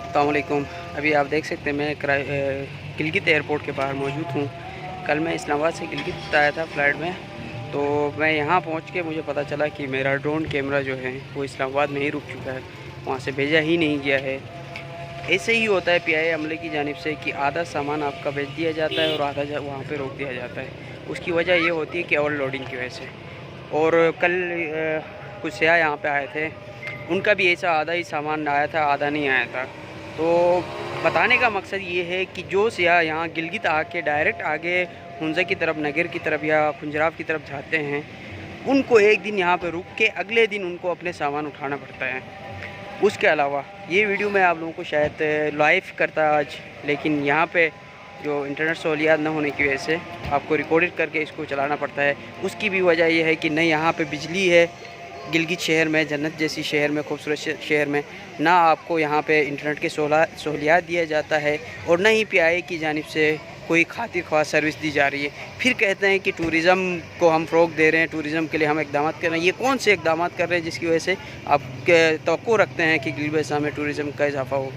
अस्सलाम वालेकुम। अभी आप देख सकते हैं मैं गिलगित एयरपोर्ट के बाहर मौजूद हूँ। कल मैं इस्लामाबाद से गिलगित आया था फ़्लाइट में, तो मैं यहाँ पहुँच के मुझे पता चला कि मेरा ड्रोन कैमरा जो है वो इस्लामाबाद में ही रुक चुका है, वहाँ से भेजा ही नहीं गया है। ऐसे ही होता है पीआईए अमले की जानिब से कि आधा सामान आपका भेज दिया जाता है और आधा वहाँ पे रोक दिया जाता है। उसकी वजह ये होती है कि ओवरलोडिंग की वजह से। और कल कुछ सयाह यहाँ पे आए थे, उनका भी ऐसा आधा ही सामान आया था, आधा नहीं आया था। तो बताने का मकसद ये है कि जो सयाह यहाँ गिलगित आके डायरेक्ट आगे हुंज़ा की तरफ, नगर की तरफ या खुंजराव की तरफ जाते हैं, उनको एक दिन यहाँ पे रुक के अगले दिन उनको अपने सामान उठाना पड़ता है। उसके अलावा ये वीडियो मैं आप लोगों को शायद लाइव करता आज, लेकिन यहाँ पे जो इंटरनेट सहूलियात न होने की वजह से आपको रिकॉर्डेड करके इसको चलाना पड़ता है। उसकी भी वजह यह है कि न यहाँ पे बिजली है गिलगित शहर में, जन्नत जैसी शहर में, खूबसूरत शहर में, ना आपको यहाँ पे इंटरनेट के सहूलियात दिया जाता है और न ही पीआईए की जानिब से कोई खातिर ख्वाह सर्विस दी जा रही है। फिर कहते हैं कि टूरिज़म को हम फ़रोग़ दे रहे हैं, टूरिज़म के लिए हम इक़दाम कर रहे हैं। ये कौन से इक़दाम कर रहे हैं जिसकी वजह से आप तवक्को रखते हैं कि गिलगित में टूरिज़म का इजाफ़ा हो?